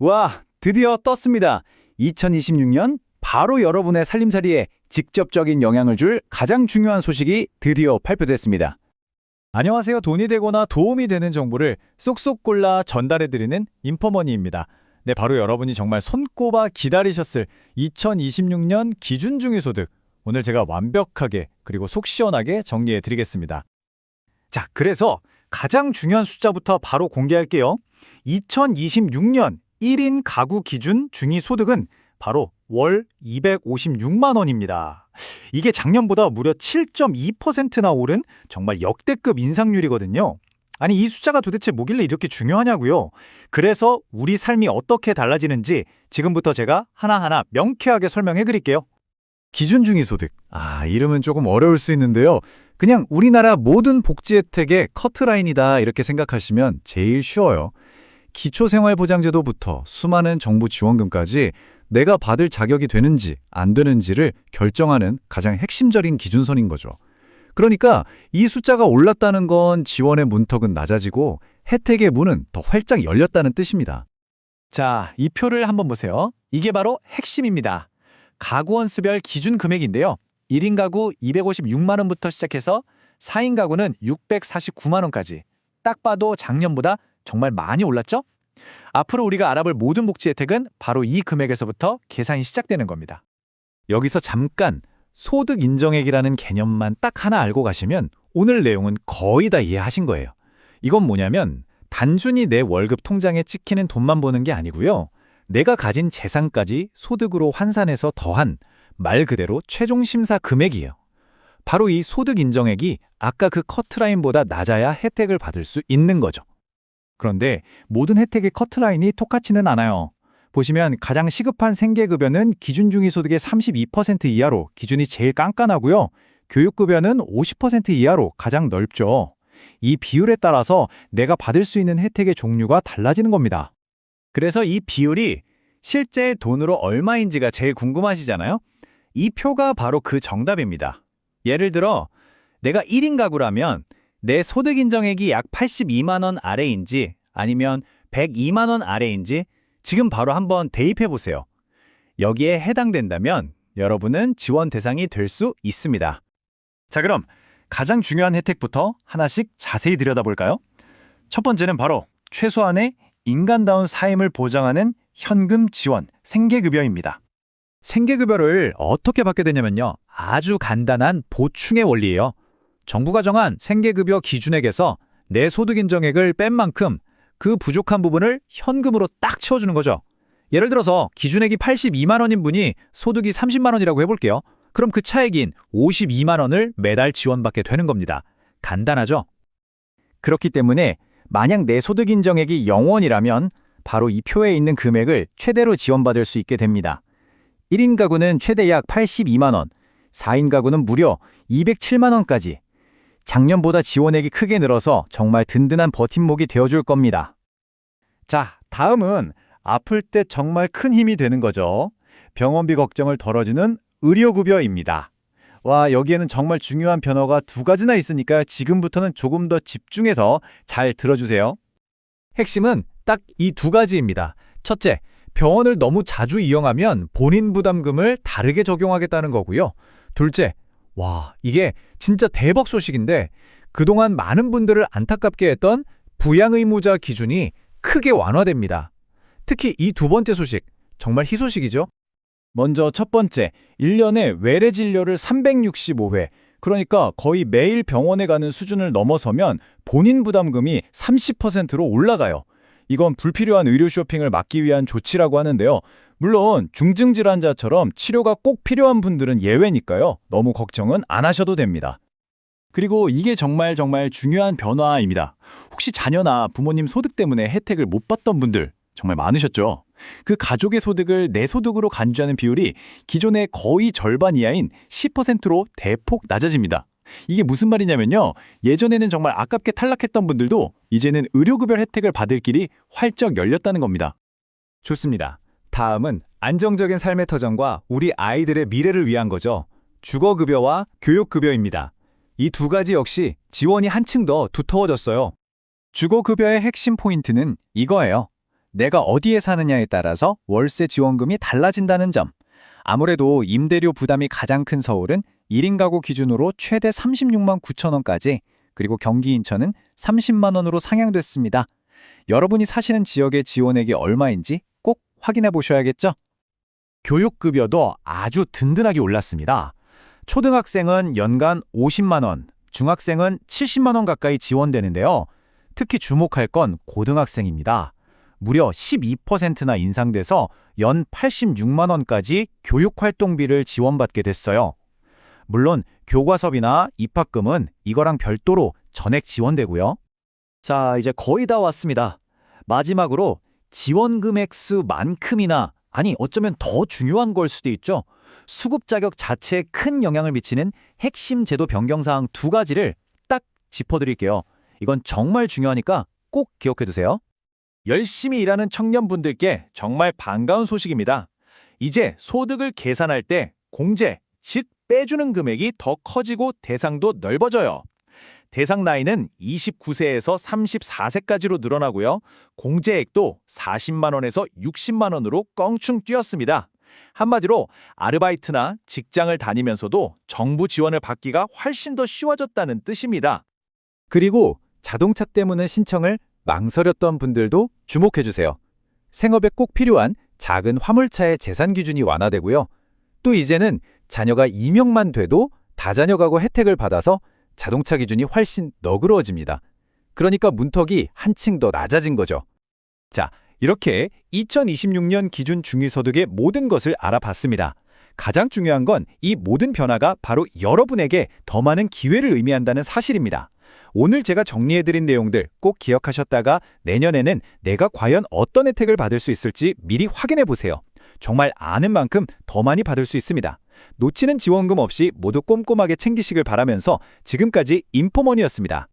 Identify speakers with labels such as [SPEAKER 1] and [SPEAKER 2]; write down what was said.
[SPEAKER 1] 와, 드디어 떴습니다. 2026년 바로 여러분의 살림살이에 직접적인 영향을 줄 가장 중요한 소식이 드디어 발표됐습니다. 안녕하세요. 돈이 되거나 도움이 되는 정보를 쏙쏙 골라 전달해드리는 인포머니입니다. 네, 바로 여러분이 정말 손꼽아 기다리셨을 2026년 기준중위소득. 오늘 제가 완벽하게 그리고 속 시원하게 정리해드리겠습니다. 자, 그래서 가장 중요한 숫자부터 바로 공개할게요. 2026년 1인 가구 기준 중위소득은 바로 월 256만 원입니다. 이게 작년보다 무려 7.2%나 오른 정말 역대급 인상률이거든요. 아니, 이 숫자가 도대체 뭐길래 이렇게 중요하냐고요? 그래서 우리 삶이 어떻게 달라지는지 지금부터 제가 하나하나 명쾌하게 설명해 드릴게요. 기준중위소득. 이름은 조금 어려울 수 있는데요. 그냥 우리나라 모든 복지 혜택의 커트라인이다 이렇게 생각하시면 제일 쉬워요. 기초생활보장제도부터 수많은 정부 지원금까지 내가 받을 자격이 되는지 안 되는지를 결정하는 가장 핵심적인 기준선인 거죠. 그러니까 이 숫자가 올랐다는 건 지원의 문턱은 낮아지고 혜택의 문은 더 활짝 열렸다는 뜻입니다. 자, 이 표를 한번 보세요. 이게 바로 핵심입니다. 가구원 수별 기준 금액인데요. 1인 가구 256만 원부터 시작해서 4인 가구는 649만 원까지. 딱 봐도 작년보다 정말 많이 올랐죠? 앞으로 우리가 알아볼 모든 복지 혜택은 바로 이 금액에서부터 계산이 시작되는 겁니다. 여기서 잠깐 소득 인정액이라는 개념만 딱 하나 알고 가시면 오늘 내용은 거의 다 이해하신 거예요. 이건 뭐냐면 단순히 내 월급 통장에 찍히는 돈만 보는 게 아니고요. 내가 가진 재산까지 소득으로 환산해서 더한 말 그대로 최종 심사 금액이에요. 바로 이 소득 인정액이 아까 그 커트라인보다 낮아야 혜택을 받을 수 있는 거죠. 그런데 모든 혜택의 커트라인이 똑같지는 않아요. 보시면 가장 시급한 생계급여는 기준중위소득의 32% 이하로 기준이 제일 깐깐하고요. 교육급여는 50% 이하로 가장 넓죠. 이 비율에 따라서 내가 받을 수 있는 혜택의 종류가 달라지는 겁니다. 그래서 이 비율이 실제 돈으로 얼마인지가 제일 궁금하시잖아요? 이 표가 바로 그 정답입니다. 예를 들어 내가 1인 가구라면 내 소득 인정액이 약 82만 원 아래인지 아니면 102만 원 아래인지 지금 바로 한번 대입해 보세요. 여기에 해당된다면 여러분은 지원 대상이 될 수 있습니다. 자, 그럼 가장 중요한 혜택부터 하나씩 자세히 들여다볼까요? 첫 번째는 바로 최소한의 인간다운 삶을 보장하는 현금 지원, 생계급여입니다. 생계급여를 어떻게 받게 되냐면요. 아주 간단한 보충의 원리예요. 정부가 정한 생계급여 기준액에서 내 소득 인정액을 뺀 만큼 그 부족한 부분을 현금으로 딱 채워주는 거죠. 예를 들어서 기준액이 82만 원인 분이 소득이 30만 원이라고 해볼게요. 그럼 그 차액인 52만 원을 매달 지원받게 되는 겁니다. 간단하죠? 그렇기 때문에 만약 내 소득 인정액이 0원이라면 바로 이 표에 있는 금액을 최대로 지원받을 수 있게 됩니다. 1인 가구는 최대 약 82만 원, 4인 가구는 무려 207만 원까지. 작년보다 지원액이 크게 늘어서 정말 든든한 버팀목이 되어줄 겁니다. 자, 다음은 아플 때 정말 큰 힘이 되는 거죠. 병원비 걱정을 덜어주는 의료급여입니다. 와, 여기에는 정말 중요한 변화가 두 가지나 있으니까 지금부터는 조금 더 집중해서 잘 들어주세요. 핵심은 딱 이 두 가지입니다. 첫째, 병원을 너무 자주 이용하면 본인 부담금을 다르게 적용하겠다는 거고요. 둘째, 와, 이게 진짜 대박 소식인데 그동안 많은 분들을 안타깝게 했던 부양의무자 기준이 크게 완화됩니다. 특히 이 두 번째 소식, 정말 희소식이죠? 먼저 첫 번째, 1년에 외래 진료를 365회, 그러니까 거의 매일 병원에 가는 수준을 넘어서면 본인 부담금이 30%로 올라가요. 이건 불필요한 의료 쇼핑을 막기 위한 조치라고 하는데요. 물론 중증질환자처럼 치료가 꼭 필요한 분들은 예외니까요. 너무 걱정은 안 하셔도 됩니다. 그리고 이게 정말 중요한 변화입니다. 혹시 자녀나 부모님 소득 때문에 혜택을 못 받던 분들 정말 많으셨죠? 그 가족의 소득을 내 소득으로 간주하는 비율이 기존의 거의 절반 이하인 10%로 대폭 낮아집니다. 이게 무슨 말이냐면요. 예전에는 정말 아깝게 탈락했던 분들도 이제는 의료급여 혜택을 받을 길이 활짝 열렸다는 겁니다. 좋습니다. 다음은 안정적인 삶의 터전과 우리 아이들의 미래를 위한 거죠. 주거급여와 교육급여입니다. 이 두 가지 역시 지원이 한층 더 두터워졌어요. 주거급여의 핵심 포인트는 이거예요.
[SPEAKER 2] 내가 어디에 사느냐에 따라서 월세 지원금이 달라진다는 점. 아무래도 임대료 부담이 가장 큰 서울은 1인 가구 기준으로 최대 36만 9천 원까지, 그리고 경기 인천은 30만 원으로 상향됐습니다. 여러분이 사시는 지역의 지원액이 얼마인지 꼭 확인해 보셔야겠죠?
[SPEAKER 3] 교육급여도 아주 든든하게 올랐습니다. 초등학생은 연간 50만 원, 중학생은 70만 원 가까이 지원되는데요. 특히 주목할 건 고등학생입니다. 무려 12%나 인상돼서 연 86만 원까지 교육활동비를 지원받게 됐어요. 물론 교과서비나 입학금은 이거랑 별도로 전액 지원되고요.
[SPEAKER 2] 자, 이제 거의 다 왔습니다. 마지막으로 지원금 액수만큼이나, 아니 어쩌면 더 중요한 걸 수도 있죠. 수급 자격 자체에 큰 영향을 미치는 핵심 제도 변경 사항 두 가지를 딱 짚어드릴게요. 이건 정말 중요하니까 꼭 기억해 두세요.
[SPEAKER 3] 열심히 일하는 청년분들께 정말 반가운 소식입니다. 이제 소득을 계산할 때 공제, 즉 빼주는 금액이 더 커지고 대상도 넓어져요. 대상 나이는 29세에서 34세까지로 늘어나고요. 공제액도 40만 원에서 60만 원으로 껑충 뛰었습니다. 한마디로 아르바이트나 직장을 다니면서도 정부 지원을 받기가 훨씬 더 쉬워졌다는 뜻입니다.
[SPEAKER 1] 그리고 자동차 때문에 신청을 망설였던 분들도 주목해주세요. 생업에 꼭 필요한 작은 화물차의 재산 기준이 완화되고요. 또 이제는 자녀가 2명만 돼도 다자녀 가구 혜택을 받아서 자동차 기준이 훨씬 너그러워집니다. 그러니까 문턱이 한층 더 낮아진 거죠. 자, 이렇게 2026년 기준 중위소득의 모든 것을 알아봤습니다. 가장 중요한 건 이 모든 변화가 바로 여러분에게 더 많은 기회를 의미한다는 사실입니다. 오늘 제가 정리해드린 내용들 꼭 기억하셨다가 내년에는 내가 과연 어떤 혜택을 받을 수 있을지 미리 확인해 보세요. 정말 아는 만큼 더 많이 받을 수 있습니다. 놓치는 지원금 없이 모두 꼼꼼하게 챙기시길 바라면서 지금까지 인포머니였습니다.